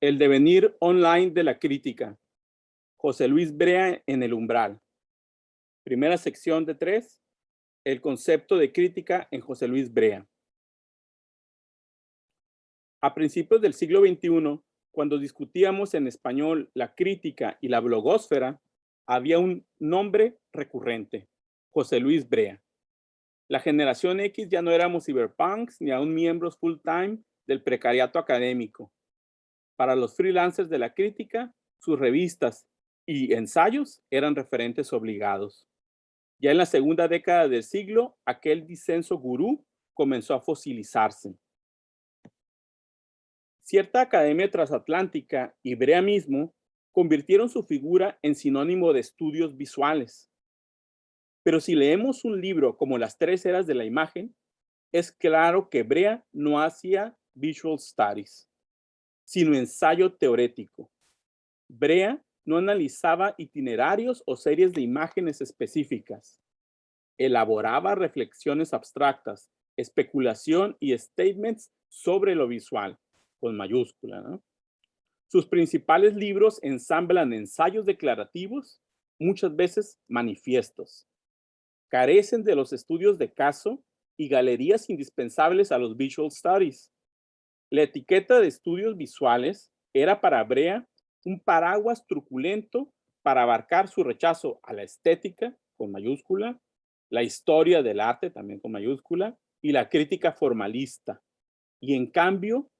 El devenir online de la crítica. José Luis Brea en El Umbral. Primera sección de 3. El concepto de crítica en José Luis Brea. A principios del siglo XXI, cuando discutíamos en español la crítica y la blogósfera, había un nombre recurrente: José Luis Brea. La generación X ya no éramos cyberpunks ni aún miembros full-time del precariato académico. Para los freelancers de la crítica, sus revistas y ensayos eran referentes obligados. Ya en la segunda década del siglo, aquel disenso gurú comenzó a fosilizarse. Cierta academia transatlántica y Brea mismo convirtieron su figura en sinónimo de estudios visuales. Pero si leemos un libro como Las tres eras de la imagen, es claro que Brea no hacía visual studies, sino ensayo teórico. Brea no analizaba itinerarios o series de imágenes específicas. Elaboraba reflexiones abstractas, especulación y statements sobre lo visual, con mayúscula, ¿no? Sus principales libros ensamblan ensayos declarativos, muchas veces manifiestos. Carecen de los estudios de caso y galerías indispensables a los visual studies. La etiqueta de estudios visuales era para Brea un paraguas truculento para abarcar su rechazo a la estética, con mayúscula, la historia del arte, también con mayúscula, y la crítica formalista. Y en cambio,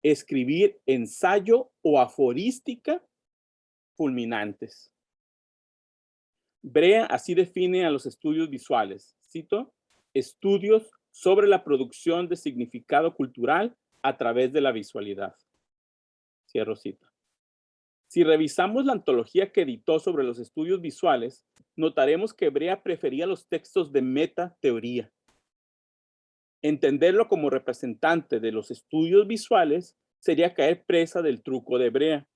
escribir ensayo o aforística fulminantes. Brea así define a los estudios visuales. Cito: estudios sobre la producción de significado cultural a través de la visualidad. Cierro cita. Si revisamos la antología que editó sobre los estudios visuales, notaremos que Brea prefería los textos de metateoría. Entenderlo como representante de los estudios visuales sería caer presa del truco de Brea.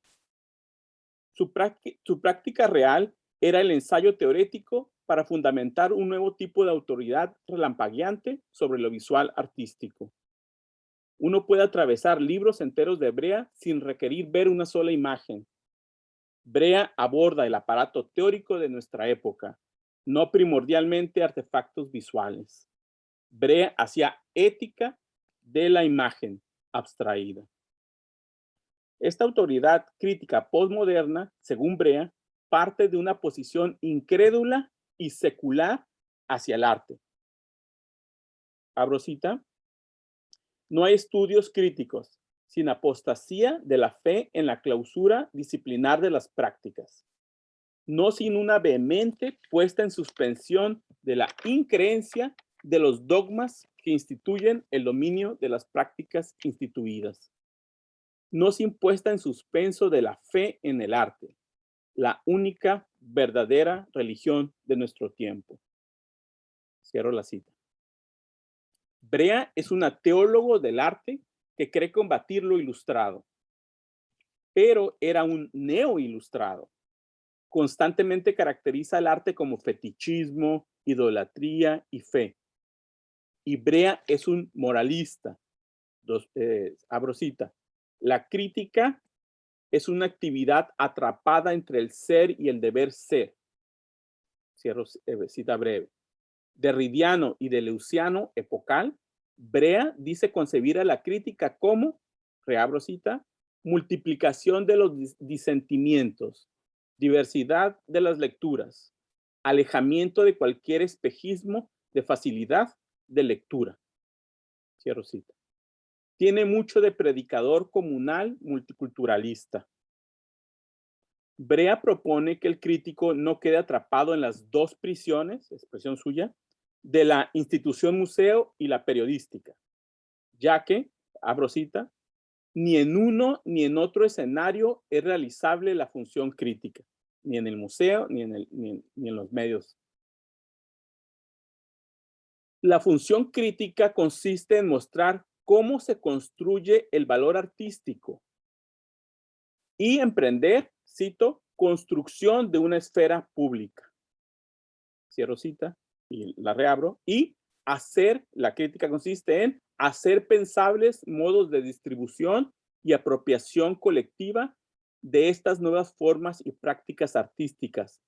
Su práctica real era el ensayo teórico para fundamentar un nuevo tipo de autoridad relampagueante sobre lo visual artístico. Uno puede atravesar libros enteros de Brea sin requerir ver una sola imagen. Brea aborda el aparato teórico de nuestra época, no primordialmente artefactos visuales. Brea hacía ética de la imagen abstraída. Esta autoridad crítica postmoderna, según Brea, parte de una posición incrédula y secular hacia el arte. Abro cita: no hay estudios críticos sin apostasía de la fe en la clausura disciplinar de las prácticas, no sin una vehemente puesta en suspensión de la increencia de los dogmas que instituyen el dominio de las prácticas instituidas, no sin puesta en suspenso de la fe en el arte, la única verdadera religión de nuestro tiempo. Cierro la cita. Brea es un teólogo del arte que cree combatir lo ilustrado, pero era un neo-ilustrado. Constantemente caracteriza el arte como fetichismo, idolatría y fe. Y Brea es un moralista. Abro cita: la crítica es una actividad atrapada entre el ser y el deber ser. Cierro cita breve. Derridiano y deleuziano epocal, Brea dice concebir a la crítica como, reabro cita, multiplicación de los disentimientos, diversidad de las lecturas, alejamiento de cualquier espejismo de facilidad de lectura. Cierro cita. Tiene mucho de predicador comunal multiculturalista. Brea propone que el crítico no quede atrapado en las dos prisiones, expresión suya, de la institución museo y la periodística, ya que, abro cita, ni en uno ni en otro escenario es realizable la función crítica, ni en el museo ni en los medios. La función crítica consiste en mostrar cómo se construye el valor artístico y emprender, cito, construcción de una esfera pública. Cierro cita y la reabro. Y la crítica consiste en hacer pensables modos de distribución y apropiación colectiva de estas nuevas formas y prácticas artísticas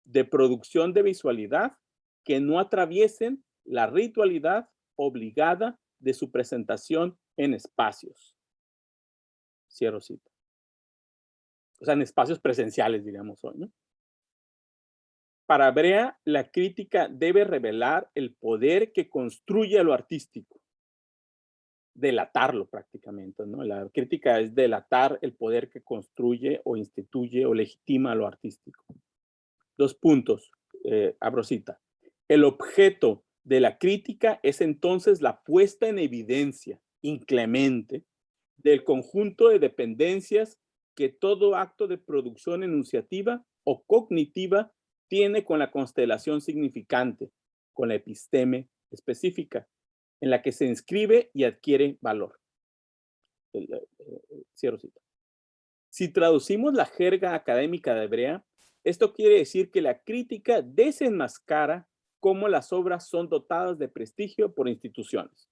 de producción de visualidad que no atraviesen la ritualidad obligada de su presentación en espacios. Cierro cita. O sea, en espacios presenciales, diríamos hoy, ¿no? Para Brea, la crítica debe revelar el poder que construye lo artístico, delatarlo prácticamente, ¿no? La crítica es delatar el poder que construye o instituye o legitima lo artístico. Dos puntos, abro cita. El objeto de la crítica es entonces la puesta en evidencia inclemente del conjunto de dependencias que todo acto de producción enunciativa o cognitiva tiene con la constelación significante, con la episteme específica, en la que se inscribe y adquiere valor. Cierro cita. Si traducimos la jerga académica de Brea, esto quiere decir que la crítica desenmascara cómo las obras son dotadas de prestigio por instituciones.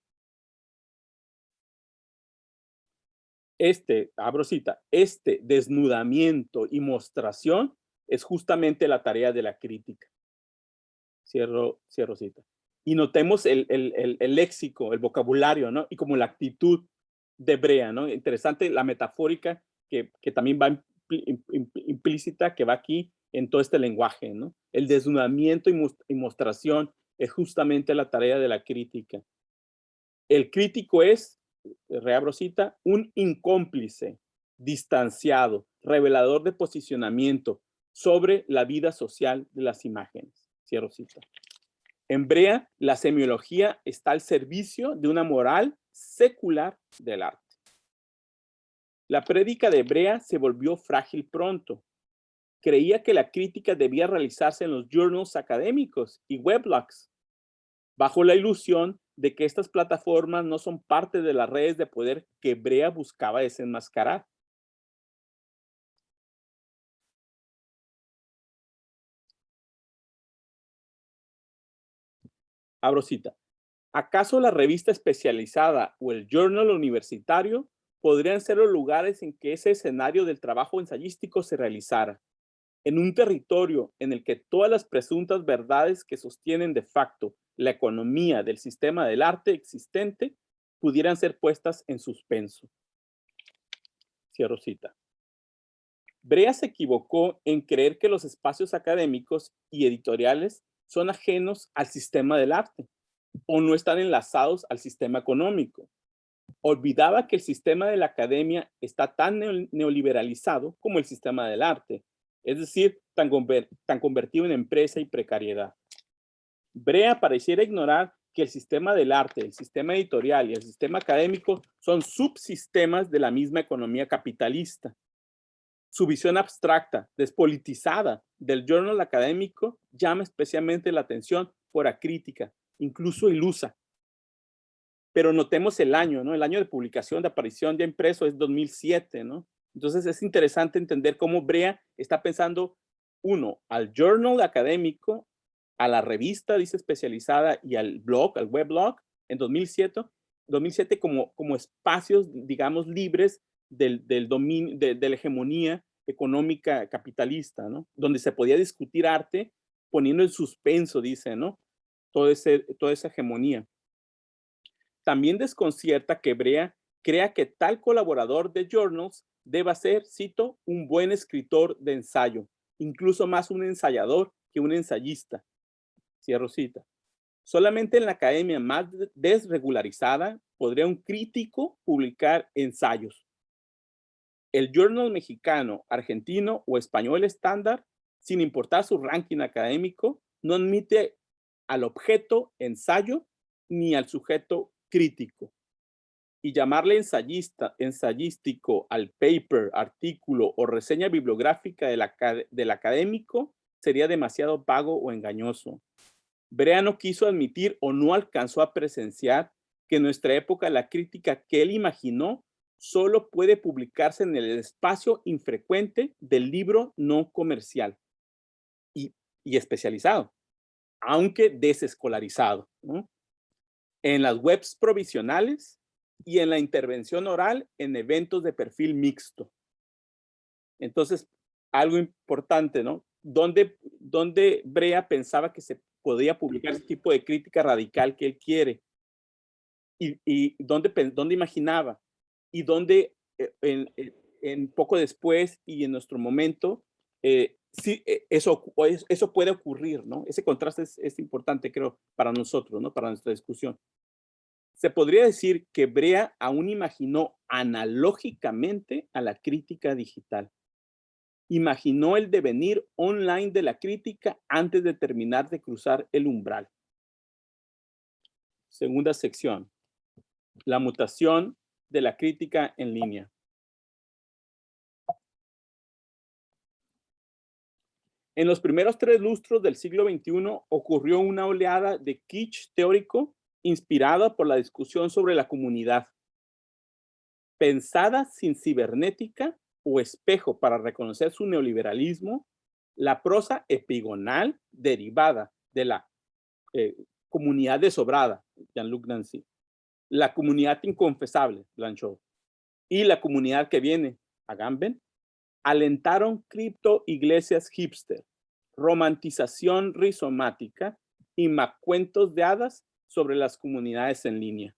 Abro cita, este desnudamiento y mostración es justamente la tarea de la crítica. Cierro cita. Y notemos el léxico, el vocabulario, ¿no? Y como la actitud de Brea, ¿no? Interesante la metafórica que también va implícita, que va aquí en todo este lenguaje, ¿no? El desnudamiento y mostración es justamente la tarea de la crítica. El crítico es, reabro cita, un incómplice, distanciado, revelador de posicionamiento sobre la vida social de las imágenes. Cierro cita. En Brea, la semiología está al servicio de una moral secular del arte. La prédica de Brea se volvió frágil pronto. Creía que la crítica debía realizarse en los journals académicos y weblogs, bajo la ilusión de que estas plataformas no son parte de las redes de poder que Brea buscaba desenmascarar. Abro cita. ¿Acaso la revista especializada o el journal universitario podrían ser los lugares en que ese escenario del trabajo ensayístico se realizara, en un territorio en el que todas las presuntas verdades que sostienen de facto la economía del sistema del arte existente pudieran ser puestas en suspenso? Cierro cita. Brea se equivocó en creer que los espacios académicos y editoriales son ajenos al sistema del arte o no están enlazados al sistema económico. Olvidaba que el sistema de la academia está tan neoliberalizado como el sistema del arte, es decir, tan convertido en empresa y precariedad. Brea pareciera ignorar que el sistema del arte, el sistema editorial y el sistema académico son subsistemas de la misma economía capitalista. Su visión abstracta, despolitizada del journal académico llama especialmente la atención por acrítica, incluso ilusa. Pero notemos el año, ¿no? El año de publicación, de aparición ya impreso es 2007, ¿no? Entonces es interesante entender cómo Brea está pensando, uno, al journal académico, a la revista, dice, especializada y al blog, al weblog, en 2007 como espacios, digamos, libres del dominio, de la hegemonía económica capitalista, ¿no? Donde se podía discutir arte poniendo en suspenso, dice, ¿no? Toda esa hegemonía. También desconcierta que Brea crea que tal colaborador de journals deba ser, cito, un buen escritor de ensayo, incluso más un ensayador que un ensayista. Cierro cita. Solamente en la academia más desregularizada podría un crítico publicar ensayos. El journal mexicano, argentino o español estándar, sin importar su ranking académico, no admite al objeto ensayo ni al sujeto crítico. Y llamarle ensayístico al paper, artículo o reseña bibliográfica del académico sería demasiado vago o engañoso. Brea no quiso admitir o no alcanzó a presenciar que en nuestra época la crítica que él imaginó solo puede publicarse en el espacio infrecuente del libro no comercial y especializado, aunque desescolarizado, ¿no? En las webs provisionales y en la intervención oral en eventos de perfil mixto. Entonces, algo importante, ¿no? ¿Dónde Brea pensaba que se podía publicar ese tipo de crítica radical que él quiere? ¿Y dónde imaginaba? Y dónde en poco después y en nuestro momento, sí, eso puede ocurrir, ¿no? Ese contraste es importante, creo, para nosotros, ¿no? Para nuestra discusión. Se podría decir que Brea aún imaginó analógicamente a la crítica digital. Imaginó el devenir online de la crítica antes de terminar de cruzar el umbral. Segunda sección. La mutación de la crítica en línea. En los primeros 3 lustros del siglo XXI ocurrió una oleada de kitsch teórico inspirada por la discusión sobre la comunidad. Pensada sin cibernética o espejo para reconocer su neoliberalismo, la prosa epigonal derivada de la comunidad desobrada, Jean-Luc Nancy, la comunidad inconfesable, Blanchot, y la comunidad que viene, Agamben, alentaron cripto iglesias hipster, romantización rizomática y cuentos de hadas sobre las comunidades en línea.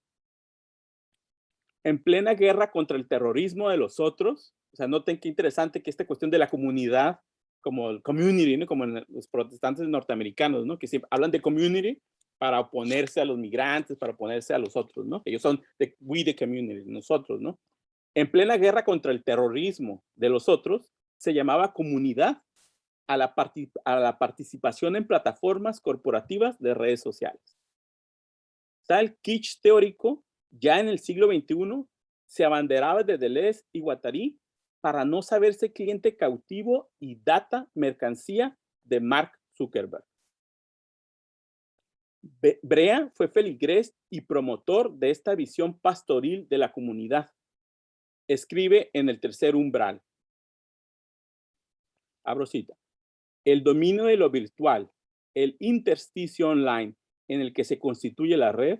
En plena guerra contra el terrorismo de los otros, o sea, noten qué interesante que esta cuestión de la comunidad, como el community, ¿no? Como en los protestantes norteamericanos, ¿no? Que siempre hablan de community para oponerse a los migrantes, para oponerse a los otros, ¿no? Ellos son we the community, nosotros, ¿no? En plena guerra contra el terrorismo de los otros, se llamaba comunidad a la participación en plataformas corporativas de redes sociales. Tal kitsch teórico, ya en el siglo XXI, se abanderaba de Deleuze y Guattari para no saberse cliente cautivo y data mercancía de Mark Zuckerberg. Brea fue feligrés y promotor de esta visión pastoril de la comunidad. Escribe en el tercer umbral. Abro cita. El dominio de lo virtual, el intersticio online en el que se constituye la red,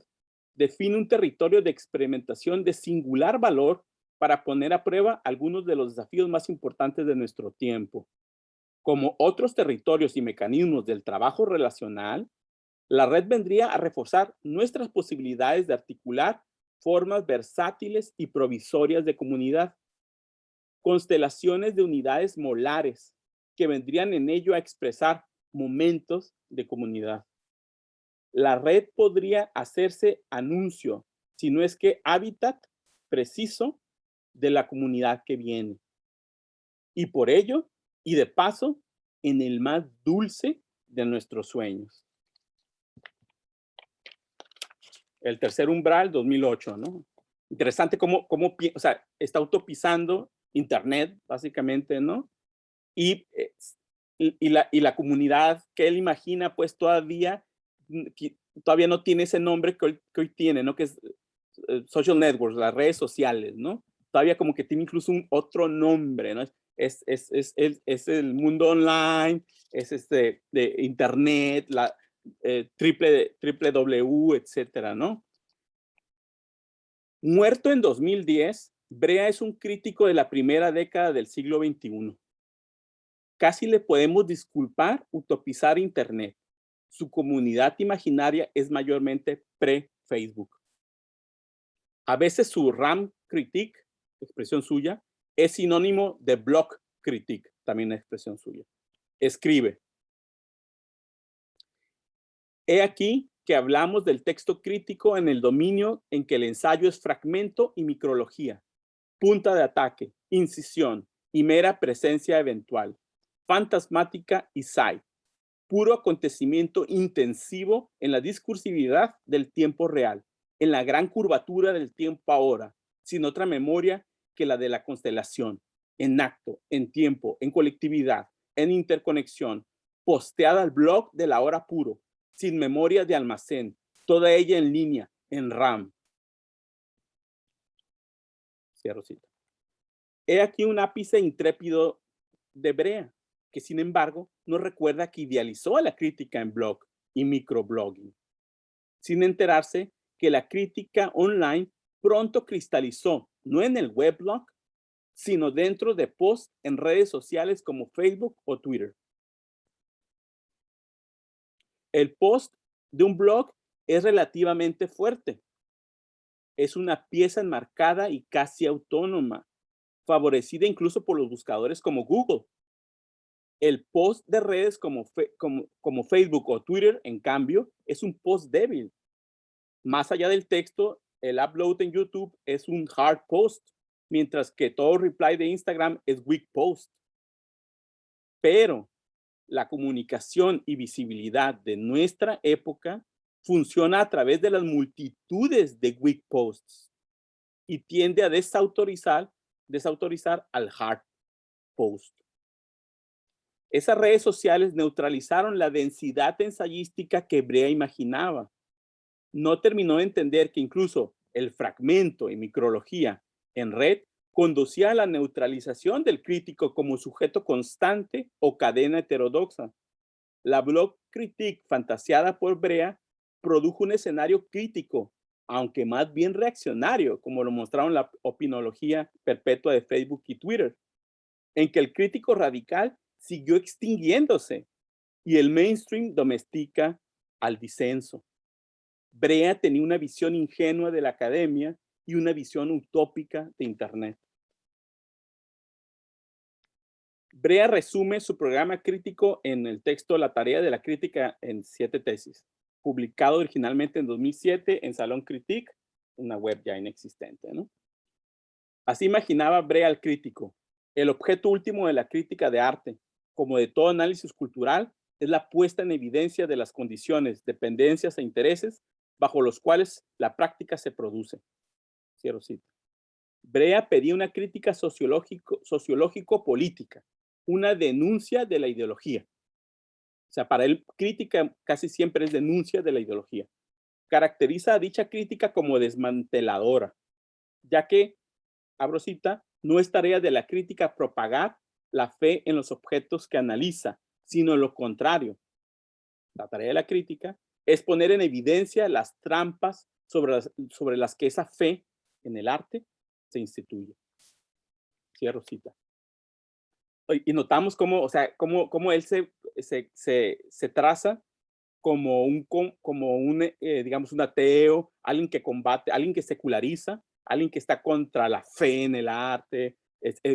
define un territorio de experimentación de singular valor para poner a prueba algunos de los desafíos más importantes de nuestro tiempo. Como otros territorios y mecanismos del trabajo relacional, la red vendría a reforzar nuestras posibilidades de articular formas versátiles y provisorias de comunidad, constelaciones de unidades molares que vendrían en ello a expresar momentos de comunidad. La red podría hacerse anuncio, si no es que hábitat preciso de la comunidad que viene. Y por ello, y de paso, en el más dulce de nuestros sueños. El tercer umbral, 2008, ¿no? Interesante cómo o sea, está utopizando Internet, básicamente, ¿no? Y la comunidad que él imagina, pues todavía no tiene ese nombre que hoy tiene, ¿no? Que es social networks, las redes sociales, ¿no? Todavía como que tiene incluso otro nombre, ¿no? Es el mundo online, es de internet, la triple W, etcétera, ¿no? Muerto en 2010, Brea es un crítico de la primera década del siglo XXI. Casi le podemos disculpar utopizar Internet. Su comunidad imaginaria es mayormente pre-Facebook. A veces su RAM critique, expresión suya, es sinónimo de block critique, también expresión suya. Escribe. He aquí que hablamos del texto crítico en el dominio en que el ensayo es fragmento y micrología, punta de ataque, incisión y mera presencia eventual, fantasmática y side, puro acontecimiento intensivo en la discursividad del tiempo real, en la gran curvatura del tiempo ahora, sin otra memoria que la de la constelación, en acto, en tiempo, en colectividad, en interconexión, posteada al blog de la hora puro, sin memoria de almacén, toda ella en línea, en RAM. Cierro cita. He aquí un ápice intrépido de Brea, que sin embargo nos recuerda que idealizó a la crítica en blog y microblogging, sin enterarse que la crítica online pronto cristalizó, no en el weblog, sino dentro de posts en redes sociales como Facebook o Twitter. El post de un blog es relativamente fuerte. Es una pieza enmarcada y casi autónoma, favorecida incluso por los buscadores como Google. El post de redes como Facebook o Twitter, en cambio, es un post débil. Más allá del texto, el upload en YouTube es un hard post, mientras que todo reply de Instagram es weak post. Pero la comunicación y visibilidad de nuestra época funciona a través de las multitudes de weak posts y tiende a desautorizar al hard post. Esas redes sociales neutralizaron la densidad ensayística que Brea imaginaba. No terminó de entender que incluso el fragmento en micrología en red conducía a la neutralización del crítico como sujeto constante o cadena heterodoxa. La blog critique fantaseada por Brea produjo un escenario crítico, aunque más bien reaccionario, como lo mostraron la opinología perpetua de Facebook y Twitter, en que el crítico radical siguió extinguiéndose y el mainstream domestica al disenso. Brea tenía una visión ingenua de la academia y una visión utópica de Internet. Brea resume su programa crítico en el texto La tarea de la crítica en 7 tesis, publicado originalmente en 2007 en Salon Critique, una web ya inexistente, ¿no? Así imaginaba Brea al crítico. El objeto último de la crítica de arte, como de todo análisis cultural, es la puesta en evidencia de las condiciones, dependencias e intereses bajo los cuales la práctica se produce. Cierro cita. Brea pedía una crítica sociológico-política, una denuncia de la ideología. O sea, para él, crítica casi siempre es denuncia de la ideología. Caracteriza a dicha crítica como desmanteladora, ya que, abro cita, no es tarea de la crítica propagar la fe en los objetos que analiza, sino lo contrario. La tarea de la crítica es poner en evidencia las trampas sobre las que esa fe en el arte se instituye. Cierro cita. Y notamos cómo, o sea, cómo él se traza como digamos, un ateo, alguien que combate, alguien que seculariza, alguien que está contra la fe en el arte,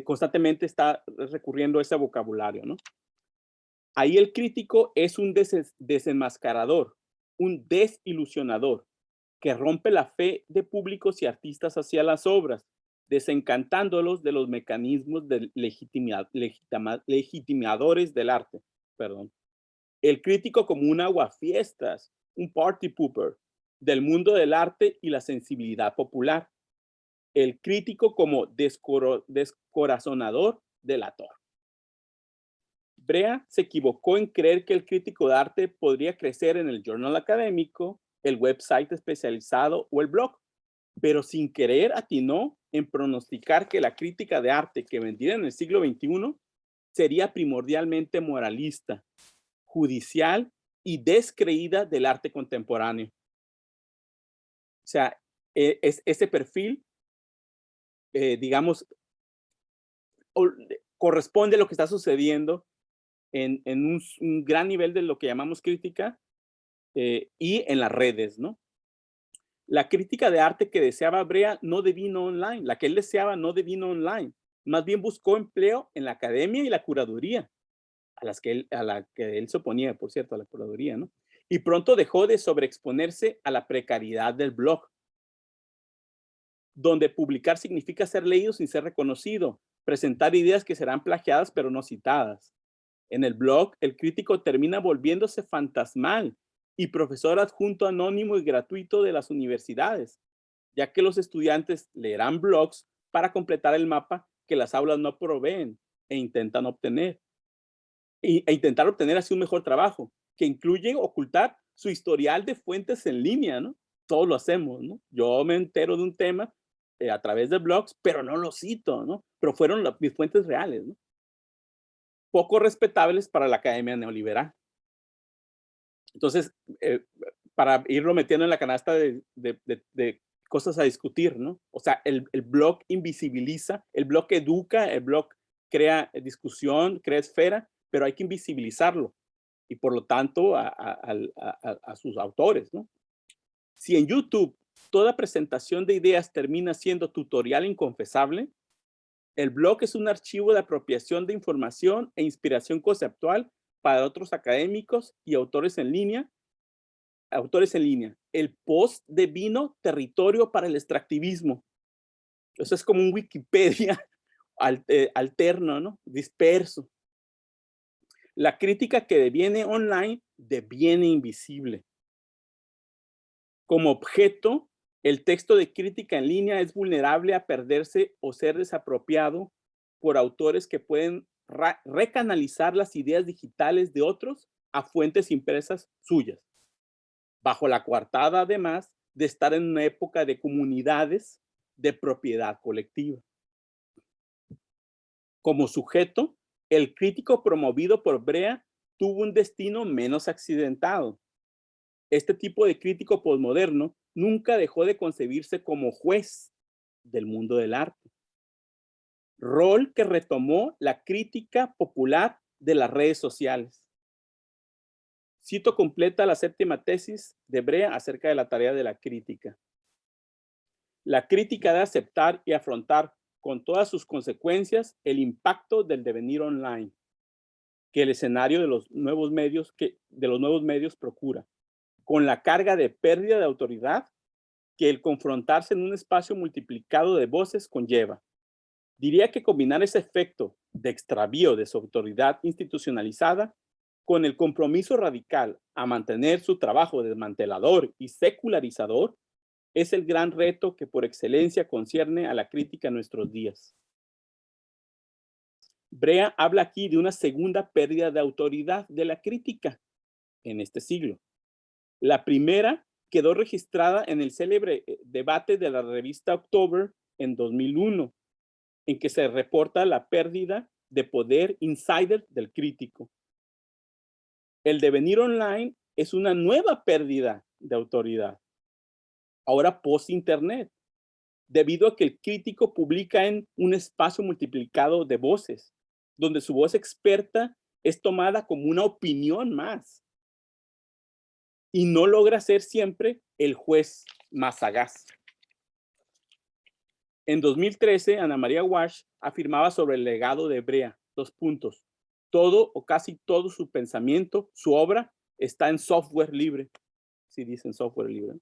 constantemente está recurriendo a ese vocabulario, ¿no? Ahí el crítico es un desenmascarador, un desilusionador, que rompe la fe de públicos y artistas hacia las obras, desencantándolos de los mecanismos de legitimadores del arte. Perdón. El crítico como un aguafiestas, un party pooper del mundo del arte y la sensibilidad popular. El crítico como descorazonador delator. Brea se equivocó en creer que el crítico de arte podría crecer en el journal académico, el website especializado o el blog, pero sin querer atinó en pronosticar que la crítica de arte que vendría en el siglo XXI sería primordialmente moralista, judicial y descreída del arte contemporáneo. O sea, ese perfil, digamos, corresponde a lo que está sucediendo en un gran nivel de lo que llamamos crítica y en las redes, ¿no? La crítica de arte que deseaba Brea no devino online, la que él deseaba no devino online, más bien buscó empleo en la academia y la curaduría, a la que él se oponía, por cierto, a la curaduría, ¿no? Y pronto dejó de sobreexponerse a la precariedad del blog, donde publicar significa ser leído sin ser reconocido, presentar ideas que serán plagiadas pero no citadas. En el blog, el crítico termina volviéndose fantasmal y profesor adjunto anónimo y gratuito de las universidades, ya que los estudiantes leerán blogs para completar el mapa que las aulas no proveen e intentan obtener. E intentar obtener así un mejor trabajo, que incluye ocultar su historial de fuentes en línea, ¿no? Todos lo hacemos, ¿no? Yo me entero de un tema a través de blogs, pero no lo cito, ¿no? Pero fueron mis fuentes reales, ¿no? Poco respetables para la academia neoliberal. Entonces, para irlo metiendo en la canasta de cosas a discutir, ¿no? O sea, el blog invisibiliza, el blog educa, el blog crea discusión, crea esfera, pero hay que invisibilizarlo y por lo tanto a sus autores, ¿no? Si en YouTube toda presentación de ideas termina siendo tutorial inconfesable, el blog es un archivo de apropiación de información e inspiración conceptual para otros académicos y autores en línea. El post devino territorio para el extractivismo. Eso es como un Wikipedia alterno, ¿no? Disperso. La crítica que deviene online deviene invisible. Como objeto, el texto de crítica en línea es vulnerable a perderse o ser desapropiado por autores que pueden recanalizar las ideas digitales de otros a fuentes impresas suyas, bajo la coartada además de estar en una época de comunidades de propiedad colectiva. Como sujeto, el crítico promovido por Brea tuvo un destino menos accidentado. Este tipo de crítico posmoderno nunca dejó de concebirse como juez del mundo del arte, rol que retomó la crítica popular de las redes sociales. Cito completa la 7ª tesis de Brea acerca de la tarea de la crítica. La crítica debe aceptar y afrontar con todas sus consecuencias el impacto del devenir online que el escenario de los nuevos medios procura, con la carga de pérdida de autoridad que el confrontarse en un espacio multiplicado de voces conlleva. Diría que combinar ese efecto de extravío de su autoridad institucionalizada con el compromiso radical a mantener su trabajo desmantelador y secularizador es el gran reto que por excelencia concierne a la crítica en nuestros días. Brea habla aquí de una segunda pérdida de autoridad de la crítica en este siglo. La primera quedó registrada en el célebre debate de la revista October en 2001, en que se reporta la pérdida de poder insider del crítico. El devenir online es una nueva pérdida de autoridad, ahora post-internet, debido a que el crítico publica en un espacio multiplicado de voces, donde su voz experta es tomada como una opinión más y no logra ser siempre el juez más sagaz. En 2013, Ana María Walsh afirmaba sobre el legado de Brea, 2 puntos. Todo o casi todo su pensamiento, su obra, está en software libre. Sí dicen software libre.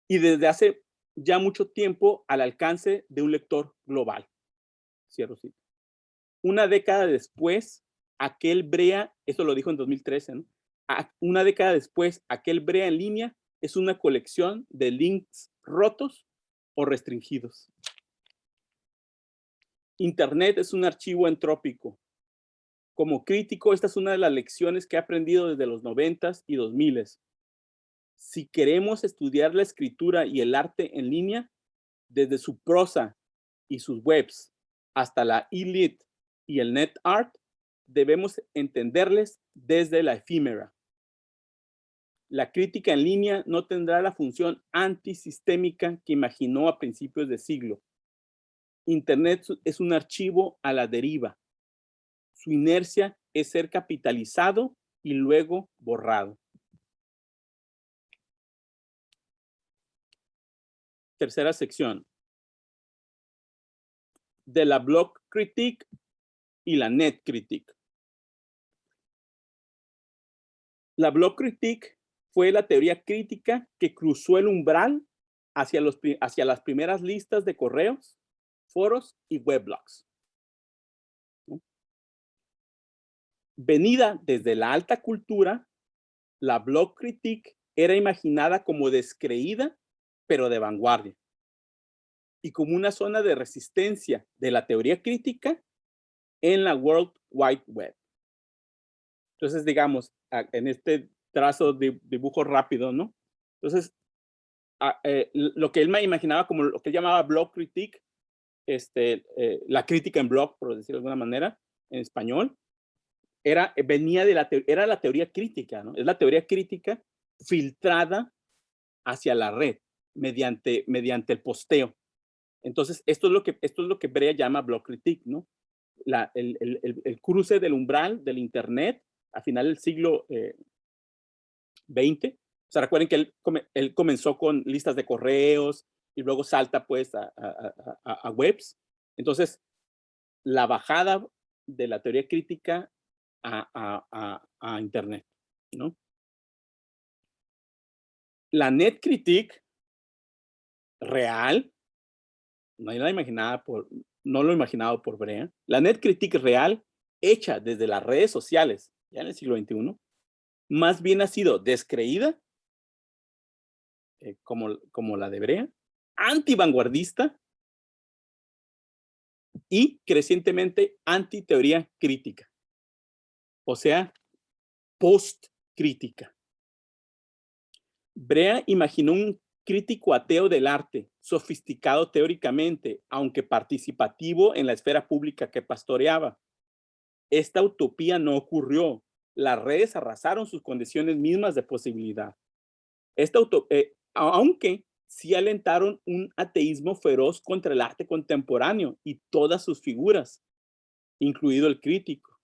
Y desde hace ya mucho tiempo al alcance de un lector global. Cierro cita. Una década después, aquel Brea, eso lo dijo en 2013, ¿no? Una década después, aquel Brea en línea es una colección de links rotos o restringidos. Internet es un archivo entrópico. Como crítico, esta es una de las lecciones que he aprendido desde los 90s y 2000s. Si queremos estudiar la escritura y el arte en línea, desde su prosa y sus webs hasta la e-lit y el net art, debemos entenderles desde la efímera. La crítica en línea no tendrá la función antisistémica que imaginó a principios de siglo. Internet es un archivo a la deriva. Su inercia es ser capitalizado y luego borrado. Tercera sección. De la Blog Critique y la Net Critique. La Blog Critique fue la teoría crítica que cruzó el umbral hacia las primeras listas de correos, foros y weblogs. Venida desde la alta cultura, la Blog Critique era imaginada como descreída, pero de vanguardia, y como una zona de resistencia de la teoría crítica en la World Wide Web. Entonces, digamos, en este trazo de dibujo rápido, ¿no? Entonces, lo que él me imaginaba como lo que él llamaba blog critique, la crítica en blog, por decirlo de alguna manera, en español, era la teoría crítica, ¿no? Es la teoría crítica filtrada hacia la red. mediante el posteo. Entonces, esto es lo que Brea llama block critique, ¿no? El cruce del umbral del Internet a final del siglo XX. O sea, recuerden que él comenzó con listas de correos y luego salta pues a webs. Entonces, la bajada de la teoría crítica a Internet, ¿no? La net critique real, nadie la imaginaba no lo imaginaba por Brea. La net critique real, hecha desde las redes sociales, ya en el siglo XXI, más bien ha sido descreída, como la de Brea, anti-vanguardista y crecientemente anti-teoría crítica, o sea, post-crítica. Brea imaginó un crítico ateo del arte, sofisticado teóricamente, aunque participativo en la esfera pública que pastoreaba. Esta utopía no ocurrió. Las redes arrasaron sus condiciones mismas de posibilidad. Aunque sí alentaron un ateísmo feroz contra el arte contemporáneo y todas sus figuras, incluido el crítico.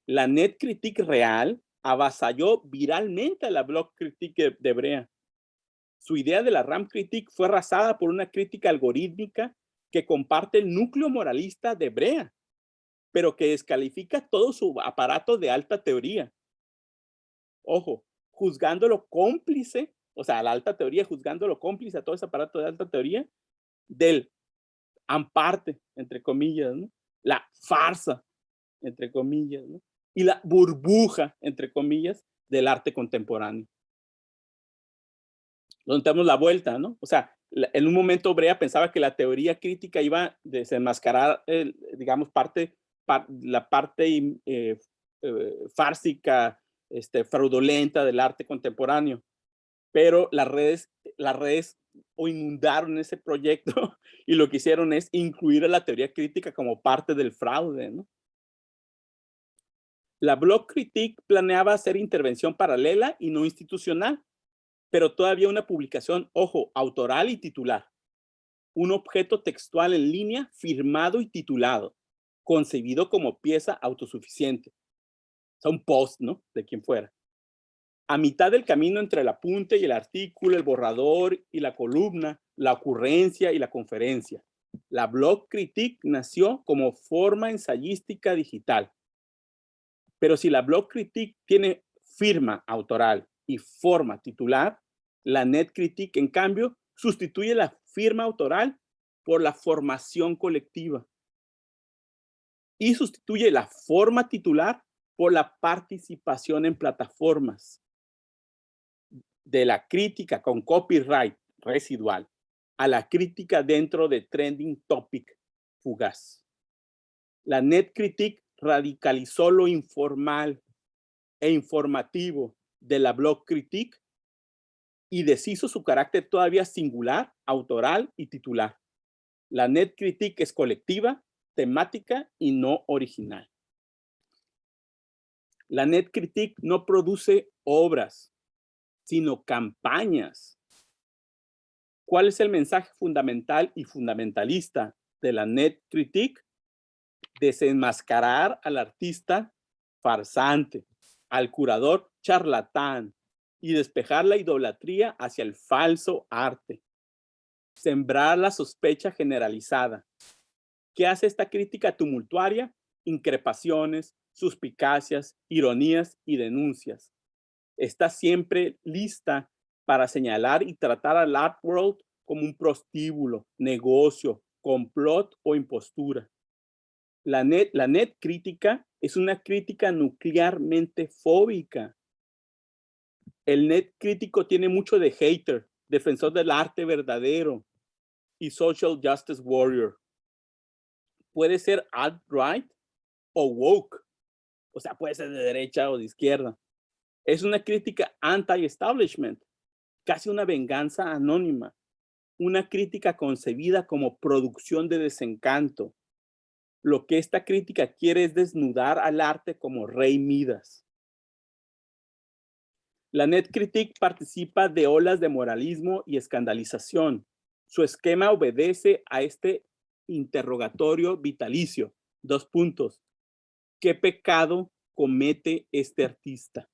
La net critique real avasalló viralmente a la block critique de Brea. Su idea de la RAM critique fue arrasada por una crítica algorítmica que comparte el núcleo moralista de Brea, pero que descalifica todo su aparato de alta teoría. Ojo, juzgándolo cómplice, o sea, la alta teoría, juzgándolo cómplice a todo ese aparato de alta teoría del amparte, entre comillas, ¿no? La farsa, entre comillas, ¿no? Y la burbuja, entre comillas, del arte contemporáneo. Nos damos la vuelta, ¿no? O sea, en un momento Brea pensaba que la teoría crítica iba a desenmascarar, digamos, la parte fársica, fraudulenta del arte contemporáneo. Pero las redes o inundaron ese proyecto y lo que hicieron es incluir a la teoría crítica como parte del fraude, ¿no? La Block Critique planeaba hacer intervención paralela y no institucional, pero todavía una publicación, ojo, autoral y titular. Un objeto textual en línea firmado y titulado, concebido como pieza autosuficiente. O sea, un post, ¿no? De quien fuera. A mitad del camino entre el apunte y el artículo, el borrador y la columna, la ocurrencia y la conferencia. La Block Critique nació como forma ensayística digital. Pero si la Block Critique tiene firma autoral y forma titular, la Net Critique, en cambio, sustituye la firma autoral por la formación colectiva y sustituye la forma titular por la participación en plataformas. De la crítica con copyright residual a la crítica dentro de trending topic fugaz. La Net Critique radicalizó lo informal e informativo de la Block Critique y deshizo su carácter todavía singular, autoral y titular. La Net Critique es colectiva, temática y no original. La Net Critique no produce obras, sino campañas. ¿Cuál es el mensaje fundamental y fundamentalista de la Net Critique? Desenmascarar al artista farsante, al curador charlatán y despejar la idolatría hacia el falso arte. Sembrar la sospecha generalizada. ¿Qué hace esta crítica tumultuaria? Increpaciones, suspicacias, ironías y denuncias. Está siempre lista para señalar y tratar al art world como un prostíbulo, negocio, complot o impostura. La net crítica es una crítica nuclearmente fóbica. El net crítico tiene mucho de hater, defensor del arte verdadero y social justice warrior. Puede ser alt-right o woke, o sea, puede ser de derecha o de izquierda. Es una crítica anti-establishment, casi una venganza anónima, una crítica concebida como producción de desencanto. Lo que esta crítica quiere es desnudar al arte como rey Midas. La NetCritique participa de olas de moralismo y escandalización. Su esquema obedece a este interrogatorio vitalicio. 2 puntos. ¿Qué pecado comete este artista?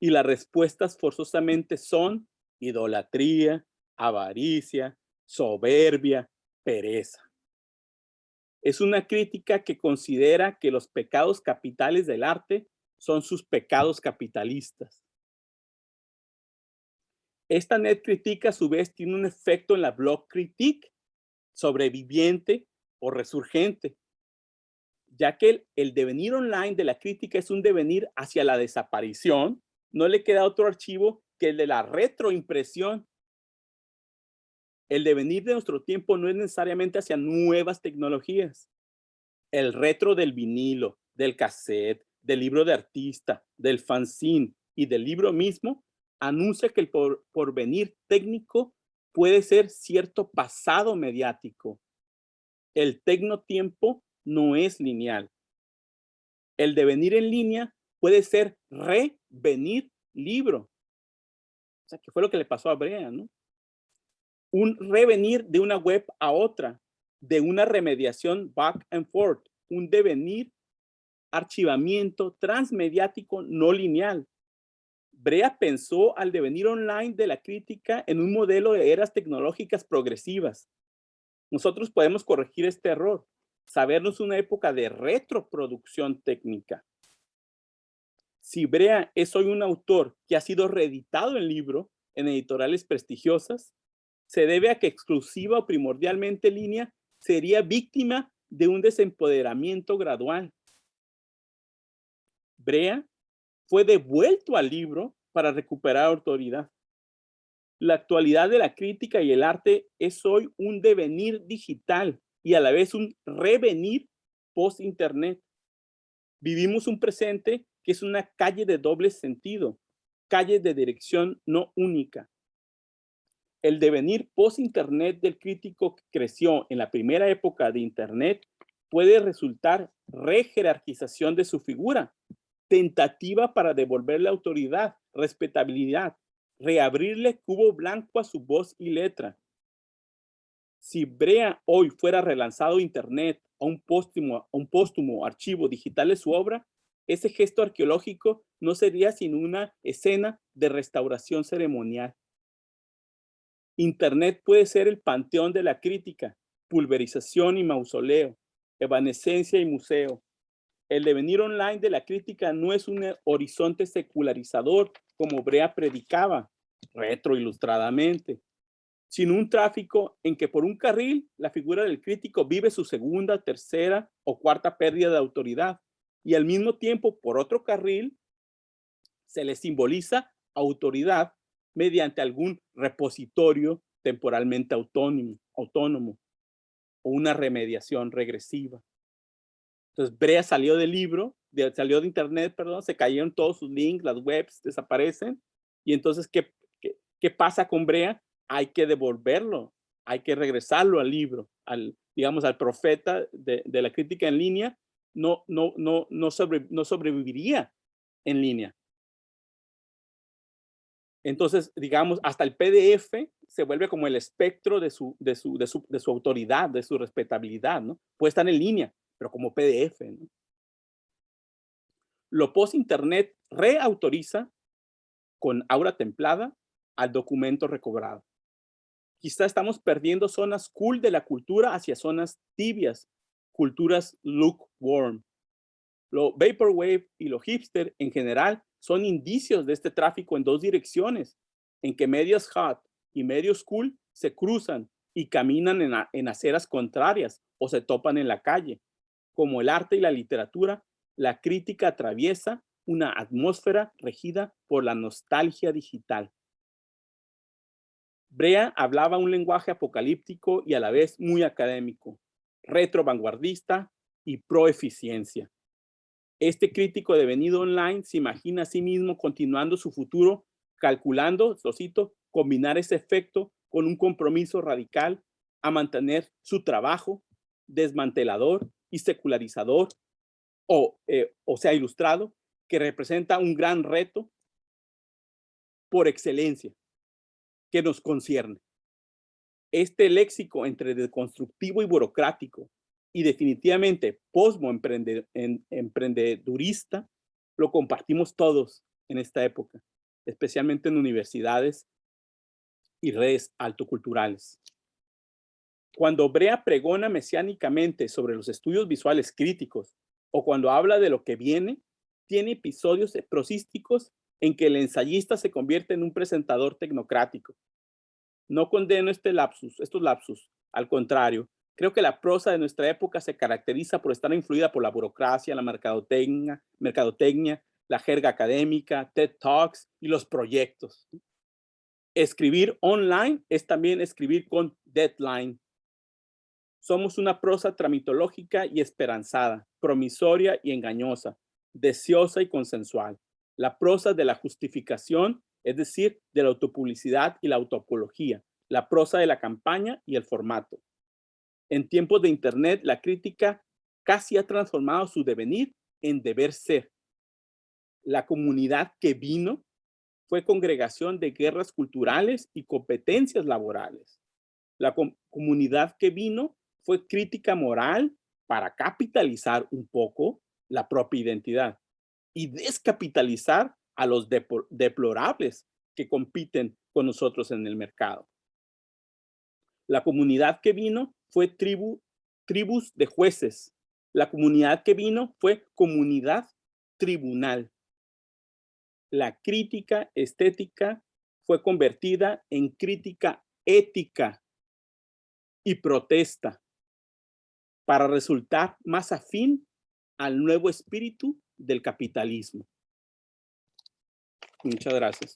Y las respuestas forzosamente son idolatría, avaricia, soberbia, pereza. Es una crítica que considera que los pecados capitales del arte son sus pecados capitalistas. Esta net critique a su vez tiene un efecto en la blog critique, sobreviviente o resurgente, ya que el devenir online de la crítica es un devenir hacia la desaparición. No le queda otro archivo que el de la retroimpresión. El devenir de nuestro tiempo no es necesariamente hacia nuevas tecnologías. El retro del vinilo, del cassette, del libro de artista, del fanzine y del libro mismo anuncia que el porvenir técnico puede ser cierto pasado mediático. El tecnotiempo no es lineal. El devenir en línea puede ser revenir libro. O sea, que fue lo que le pasó a Brea, ¿no? Un revenir de una web a otra, de una remediación back and forth, un devenir, archivamiento transmediático no lineal. Brea pensó al devenir online de la crítica en un modelo de eras tecnológicas progresivas. Nosotros podemos corregir este error, sabernos una época de retroproducción técnica. Si Brea es hoy un autor que ha sido reeditado en libro en editoriales prestigiosas, se debe a que exclusiva o primordialmente línea sería víctima de un desempoderamiento gradual. Brea fue devuelto al libro para recuperar autoridad. La actualidad de la crítica y el arte es hoy un devenir digital y a la vez un revenir post-internet. Vivimos un presente que es una calle de doble sentido, calle de dirección no única. El devenir post-internet del crítico que creció en la primera época de internet puede resultar rejerarquización de su figura, tentativa para devolverle autoridad, respetabilidad, reabrirle cubo blanco a su voz y letra. Si Brea hoy fuera relanzado a internet a un póstumo archivo digital de su obra, ese gesto arqueológico no sería sino una escena de restauración ceremonial. Internet puede ser el panteón de la crítica, pulverización y mausoleo, evanescencia y museo. El devenir online de la crítica no es un horizonte secularizador como Brea predicaba retroilustradamente, sino un tráfico en que por un carril la figura del crítico vive su segunda, tercera o cuarta pérdida de autoridad y al mismo tiempo por otro carril se le simboliza autoridad mediante algún repositorio temporalmente autónomo o una remediación regresiva. Entonces, Brea salió del libro, salió de internet, perdón, se cayeron todos sus links, las webs desaparecen. Y entonces, ¿qué pasa con Brea? Hay que devolverlo, hay que regresarlo al libro, digamos, al profeta de la crítica en línea, no sobreviviría en línea. Entonces, digamos, hasta el PDF se vuelve como el espectro de su autoridad, de su respetabilidad, ¿no? Puede estar en línea, pero como PDF, ¿no? Lo post-internet reautoriza con aura templada al documento recobrado. Quizá estamos perdiendo zonas cool de la cultura hacia zonas tibias, culturas lukewarm. Lo vaporwave y lo hipster en general son indicios de este tráfico en dos direcciones, en que medios hot y medios cool se cruzan y caminan en aceras contrarias o se topan en la calle. Como el arte y la literatura, la crítica atraviesa una atmósfera regida por la nostalgia digital. Brea hablaba un lenguaje apocalíptico y a la vez muy académico, retro-vanguardista y pro-eficiencia. Este crítico devenido online se imagina a sí mismo continuando su futuro, calculando, lo cito, combinar ese efecto con un compromiso radical a mantener su trabajo desmantelador y secularizador, o sea, ilustrado, que representa un gran reto por excelencia que nos concierne. Este léxico entre deconstructivo y burocrático y definitivamente emprenedurista lo compartimos todos en esta época, especialmente en universidades y redes altoculturales. Cuando Brea pregona mesiánicamente sobre los estudios visuales críticos o cuando habla de lo que viene, tiene episodios prosísticos en que el ensayista se convierte en un presentador tecnocrático. No condeno estos lapsus. Al contrario, creo que la prosa de nuestra época se caracteriza por estar influida por la burocracia, la mercadotecnia, la jerga académica, TED Talks y los proyectos. Escribir online es también escribir con deadline. Somos una prosa tramitológica y esperanzada, promisoria y engañosa, deseosa y consensual. La prosa de la justificación, es decir, de la autopublicidad y la autoapología. La prosa de la campaña y el formato. En tiempos de Internet, la crítica casi ha transformado su devenir en deber ser. La comunidad que vino fue congregación de guerras culturales y competencias laborales. La comunidad que vino fue crítica moral para capitalizar un poco la propia identidad y descapitalizar a los deplorables que compiten con nosotros en el mercado. La comunidad que vino fue tribus de jueces. La comunidad que vino fue comunidad tribunal. La crítica estética fue convertida en crítica ética y protesta para resultar más afín al nuevo espíritu del capitalismo. Muchas gracias.